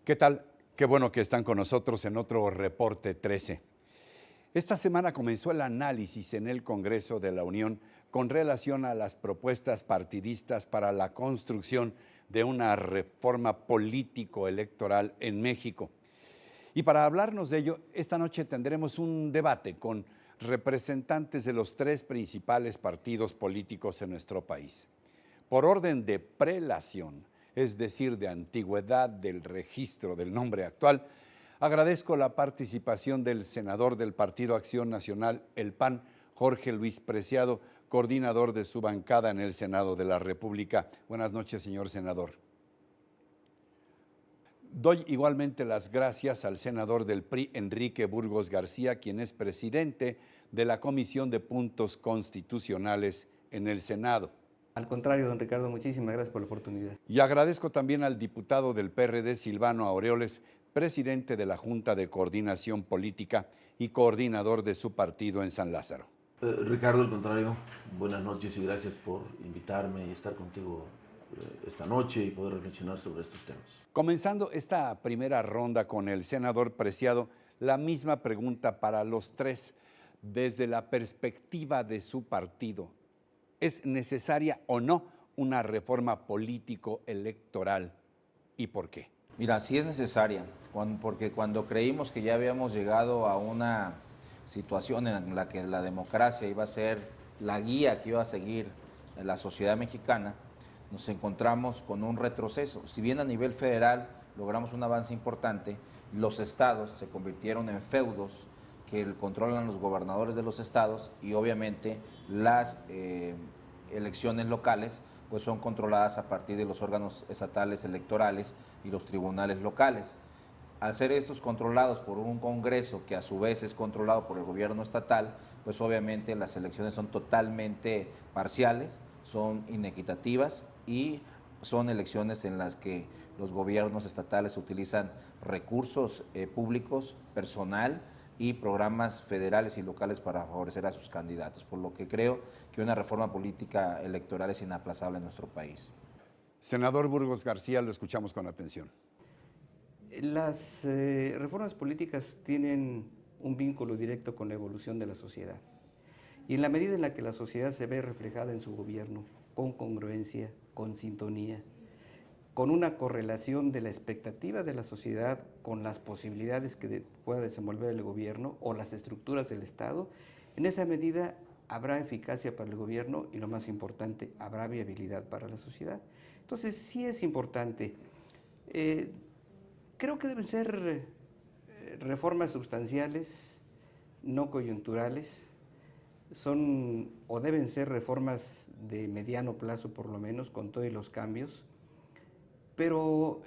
¿Qué tal? Qué bueno que están con nosotros en otro Reporte 13. Esta semana comenzó el análisis en el Congreso de la Unión con relación a las propuestas partidistas para la construcción de una reforma político-electoral en México. Y para hablarnos de ello, esta noche tendremos un debate con representantes de los tres principales partidos políticos en nuestro país. Por orden de prelación, es decir, de antigüedad del registro del nombre actual, agradezco la participación del senador del Partido Acción Nacional, el PAN, Jorge Luis Preciado, coordinador de su bancada en el Senado de la República. Buenas noches, señor senador. Doy igualmente las gracias al senador del PRI, Enrique Burgos García, quien es presidente de la Comisión de Puntos Constitucionales en el Senado. Al contrario, don Ricardo, muchísimas gracias por la oportunidad. Y agradezco también al diputado del PRD, Silvano Aureoles, presidente de la Junta de Coordinación Política y coordinador de su partido en San Lázaro. Ricardo, al contrario, buenas noches y gracias por invitarme y estar contigo esta noche y poder reflexionar sobre estos temas. Comenzando esta primera ronda con el senador Preciado, la misma pregunta para los tres. Desde la perspectiva de su partido, ¿es necesaria o no una reforma político-electoral y por qué? Mira, sí es necesaria, porque cuando creímos que ya habíamos llegado a una situación en la que la democracia iba a ser la guía que iba a seguir la sociedad mexicana, nos encontramos con un retroceso. Si bien a nivel federal logramos un avance importante, los estados se convirtieron en feudos que controlan los gobernadores de los estados y obviamente las elecciones locales pues son controladas a partir de los órganos estatales electorales y los tribunales locales. Al ser estos controlados por un Congreso que a su vez es controlado por el gobierno estatal, pues obviamente las elecciones son totalmente parciales, son inequitativas y son elecciones en las que los gobiernos estatales utilizan recursos públicos, personal y programas federales y locales para favorecer a sus candidatos, por lo que creo que una reforma política electoral es inaplazable en nuestro país. Senador Burgos García, lo escuchamos con atención. Las reformas políticas tienen un vínculo directo con la evolución de la sociedad. Y en la medida en la que la sociedad se ve reflejada en su gobierno, con congruencia, con sintonía, con una correlación de la expectativa de la sociedad con las posibilidades que pueda desenvolver el gobierno o las estructuras del Estado, en esa medida habrá eficacia para el gobierno y, lo más importante, habrá viabilidad para la sociedad. Entonces, sí es importante. Creo que deben ser reformas sustanciales, no coyunturales, son o deben ser reformas de mediano plazo por lo menos, con todos los cambios, pero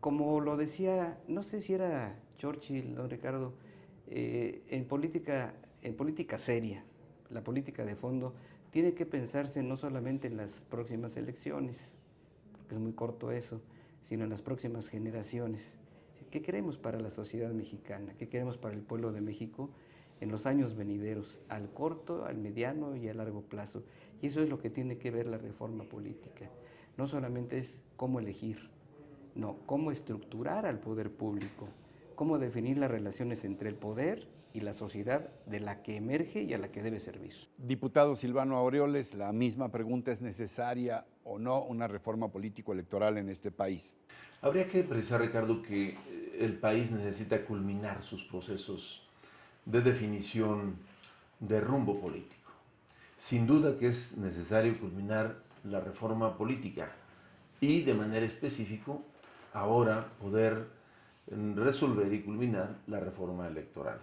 como lo decía, no sé si era Churchill, don Ricardo, en política seria, la política de fondo, tiene que pensarse no solamente en las próximas elecciones, porque es muy corto eso, sino en las próximas generaciones. ¿Qué queremos para la sociedad mexicana? ¿Qué queremos para el pueblo de México en los años venideros, al corto, al mediano y a largo plazo? Y eso es lo que tiene que ver la reforma política. No solamente es cómo elegir, no, cómo estructurar al poder público, cómo definir las relaciones entre el poder y la sociedad de la que emerge y a la que debe servir. Diputado Silvano Aureoles, la misma pregunta: ¿es necesaria o no una reforma político-electoral en este país? Habría que precisar, Ricardo, que el país necesita culminar sus procesos de definición de rumbo político. Sin duda que es necesario culminar la reforma política y, de manera específica, ahora poder resolver y culminar la reforma electoral.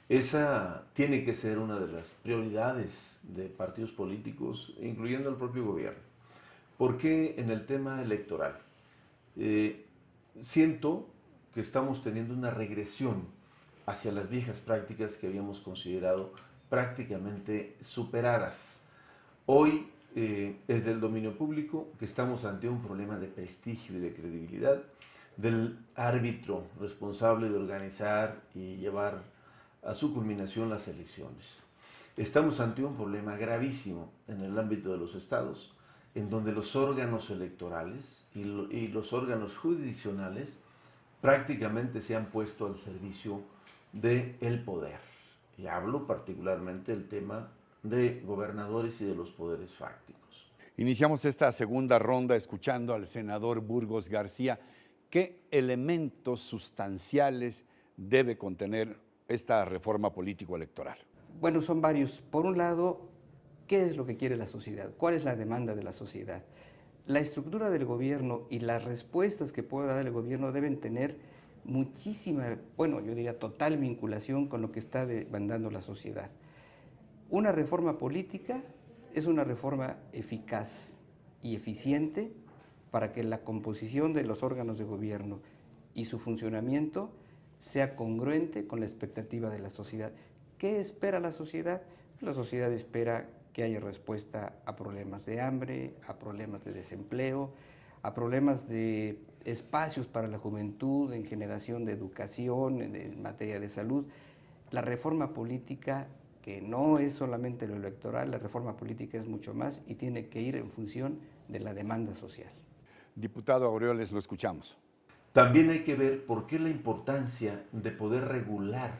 Esa tiene que ser una de las prioridades de partidos políticos, incluyendo el propio gobierno. ¿Por qué en el tema electoral? Siento que estamos teniendo una regresión hacia las viejas prácticas que habíamos considerado prácticamente superadas. Hoy es del dominio público que estamos ante un problema de prestigio y de credibilidad del árbitro responsable de organizar y llevar a su culminación las elecciones. Estamos ante un problema gravísimo en el ámbito de los estados, en donde los órganos electorales y los órganos jurisdiccionales prácticamente se han puesto al servicio del poder. Y hablo particularmente del tema de gobernadores y de los poderes fácticos. Iniciamos esta segunda ronda escuchando al senador Burgos García. ¿Qué elementos sustanciales debe contener esta reforma político-electoral? Bueno, son varios. Por un lado, ¿qué es lo que quiere la sociedad? ¿Cuál es la demanda de la sociedad? La estructura del gobierno y las respuestas que pueda dar el gobierno deben tener muchísima, bueno, yo diría total vinculación con lo que está demandando la sociedad. Una reforma política es una reforma eficaz y eficiente para que la composición de los órganos de gobierno y su funcionamiento sea congruente con la expectativa de la sociedad. ¿Qué espera la sociedad? La sociedad espera que haya respuesta a problemas de hambre, a problemas de desempleo, a problemas de espacios para la juventud, en generación de educación, en materia de salud. La reforma política, que no es solamente lo electoral, la reforma política es mucho más y tiene que ir en función de la demanda social. Diputado Aureoles, lo escuchamos. También hay que ver por qué la importancia de poder regular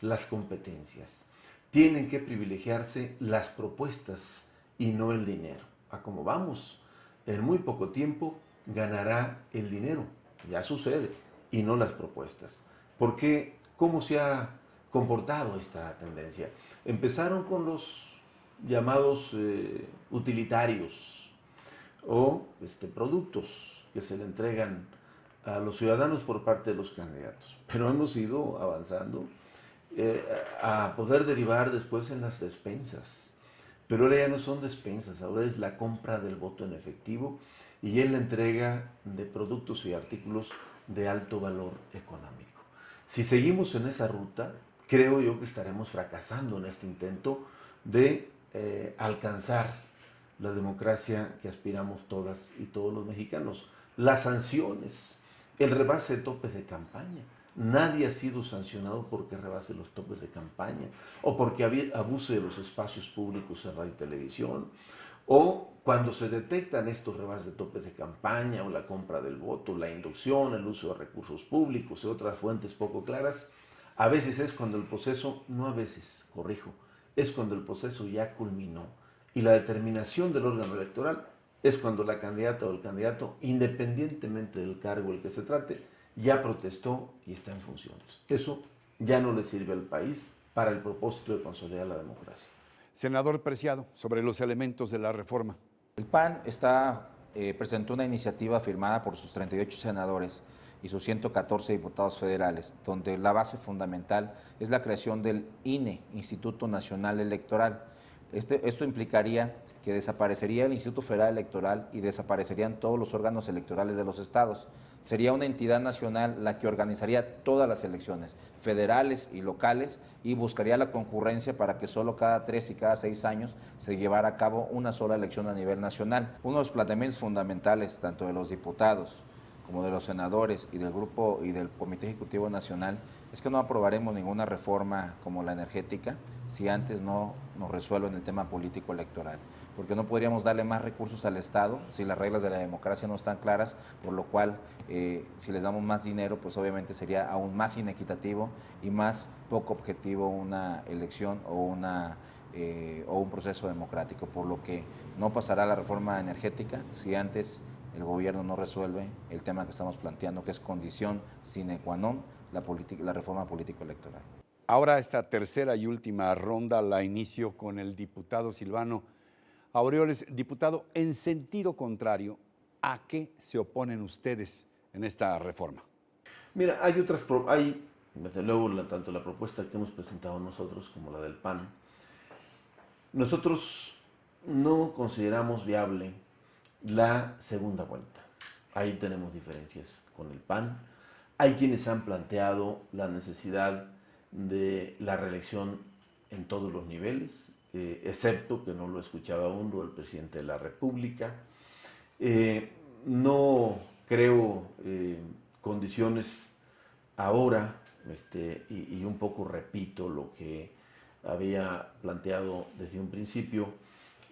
las competencias. Tienen que privilegiarse las propuestas y no el dinero. A como vamos, en muy poco tiempo ganará el dinero, ya sucede, y no las propuestas. ¿Por qué? ¿Cómo se ha comportado esta tendencia? Empezaron con los llamados utilitarios o productos que se le entregan a los ciudadanos por parte de los candidatos, pero hemos ido avanzando a poder derivar después en las despensas. Pero ahora ya no son despensas, ahora es la compra del voto en efectivo y es la entrega de productos y artículos de alto valor económico. Si seguimos en esa ruta, creo yo que estaremos fracasando en este intento de alcanzar la democracia que aspiramos todas y todos los mexicanos. Las sanciones, el rebase de topes de campaña. Nadie ha sido sancionado porque rebase los topes de campaña o porque abuse de los espacios públicos en radio y televisión, o cuando se detectan estos rebases de topes de campaña o la compra del voto, la inducción, el uso de recursos públicos y otras fuentes poco claras. A veces es cuando el proceso, no a veces, corrijo, es cuando el proceso ya culminó y la determinación del órgano electoral es cuando la candidata o el candidato, independientemente del cargo del que se trate, ya protestó y está en funciones. Eso ya no le sirve al país para el propósito de consolidar la democracia. Senador Preciado, sobre los elementos de la reforma. El PAN presentó una iniciativa firmada por sus 38 senadores y sus 114 diputados federales, donde la base fundamental es la creación del INE, Instituto Nacional Electoral. Esto implicaría que desaparecería el Instituto Federal Electoral y desaparecerían todos los órganos electorales de los estados. Sería una entidad nacional la que organizaría todas las elecciones, federales y locales, y buscaría la concurrencia para que solo cada 3 y cada 6 años se llevara a cabo una sola elección a nivel nacional. Uno de los planteamientos fundamentales, tanto de los diputados como de los senadores y del grupo y del Comité Ejecutivo Nacional, es que no aprobaremos ninguna reforma como la energética si antes no nos resuelven el tema político electoral, porque no podríamos darle más recursos al Estado si las reglas de la democracia no están claras, por lo cual si les damos más dinero, pues obviamente sería aún más inequitativo y más poco objetivo una elección o un proceso democrático, por lo que no pasará la reforma energética si antes el gobierno no resuelve el tema que estamos planteando, que es condición sine qua non la reforma político-electoral. Ahora esta tercera y última ronda la inicio con el diputado Silvano Aureoles. Diputado, en sentido contrario, ¿a qué se oponen ustedes en esta reforma? Mira, hay desde luego, tanto la propuesta que hemos presentado nosotros como la del PAN. Nosotros no consideramos viable la segunda vuelta. Ahí tenemos diferencias con el PAN. Hay quienes han planteado la necesidad de la reelección en todos los niveles, excepto, que no lo escuchaba aún, lo del presidente de la República. No creo condiciones ahora, y un poco repito lo que había planteado desde un principio,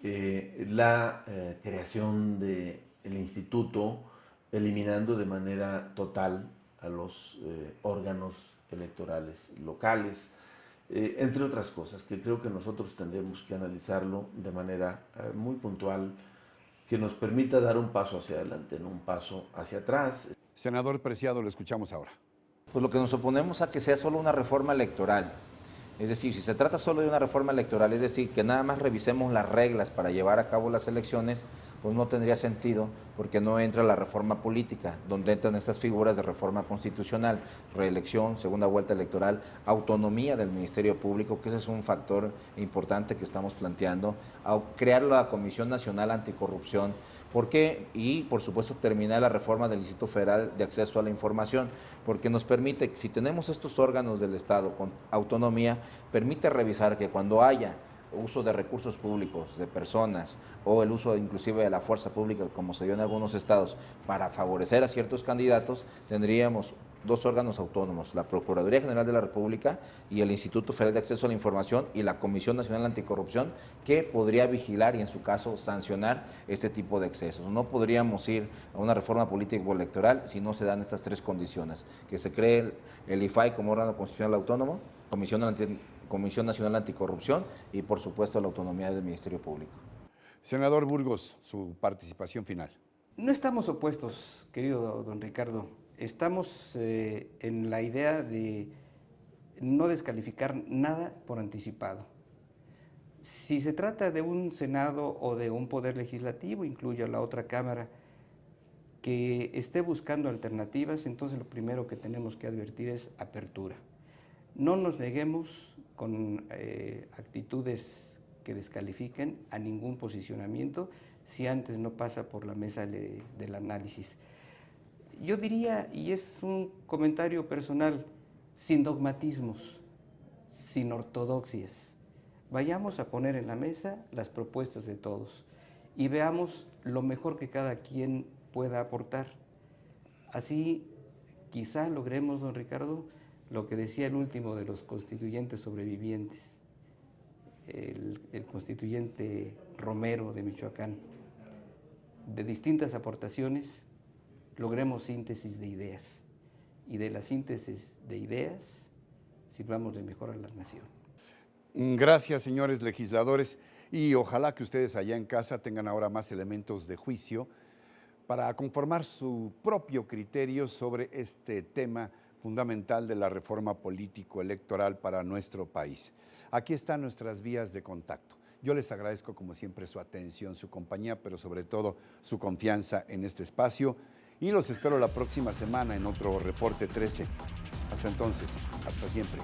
la creación del instituto, eliminando de manera total a los órganos electorales locales, entre otras cosas, que creo que nosotros tendremos que analizarlo de manera muy puntual, que nos permita dar un paso hacia adelante, no un paso hacia atrás. Senador Preciado, lo escuchamos ahora. Pues lo que nos oponemos a que sea solo una reforma electoral. Es decir, si se trata solo de una reforma electoral, es decir, que nada más revisemos las reglas para llevar a cabo las elecciones, pues no tendría sentido, porque no entra la reforma política, donde entran estas figuras de reforma constitucional, reelección, segunda vuelta electoral, autonomía del Ministerio Público, que ese es un factor importante que estamos planteando, crear la Comisión Nacional Anticorrupción. ¿Por qué? Y, por supuesto, terminar la reforma del Instituto Federal de Acceso a la Información, porque nos permite, si tenemos estos órganos del Estado con autonomía, permite revisar que cuando haya uso de recursos públicos, de personas, o el uso inclusive de la fuerza pública, como se dio en algunos estados, para favorecer a ciertos candidatos, tendríamos dos órganos autónomos, la Procuraduría General de la República y el Instituto Federal de Acceso a la Información y la Comisión Nacional Anticorrupción, que podría vigilar y en su caso sancionar este tipo de excesos. No podríamos ir a una reforma político-electoral si no se dan estas tres condiciones, que se cree el IFAI como órgano constitucional autónomo, Comisión Nacional Anticorrupción y por supuesto la autonomía del Ministerio Público. Senador Burgos, su participación final. No estamos opuestos, querido don Ricardo. Estamos en la idea de no descalificar nada por anticipado. Si se trata de un Senado o de un Poder Legislativo, incluya la otra Cámara, que esté buscando alternativas, entonces lo primero que tenemos que advertir es apertura. No nos neguemos con actitudes que descalifiquen a ningún posicionamiento si antes no pasa por la mesa del análisis. Yo diría, y es un comentario personal, sin dogmatismos, sin ortodoxias. Vayamos a poner en la mesa las propuestas de todos y veamos lo mejor que cada quien pueda aportar. Así quizá logremos, don Ricardo, lo que decía el último de los constituyentes sobrevivientes, el constituyente Romero de Michoacán. De distintas aportaciones logremos síntesis de ideas y de la síntesis de ideas sirvamos de mejor a la nación. Gracias, señores legisladores, y ojalá que ustedes allá en casa tengan ahora más elementos de juicio para conformar su propio criterio sobre este tema fundamental de la reforma político-electoral para nuestro país. Aquí están nuestras vías de contacto. Yo les agradezco como siempre su atención, su compañía, pero sobre todo su confianza en este espacio y los espero la próxima semana en otro Reporte 13. Hasta entonces, hasta siempre.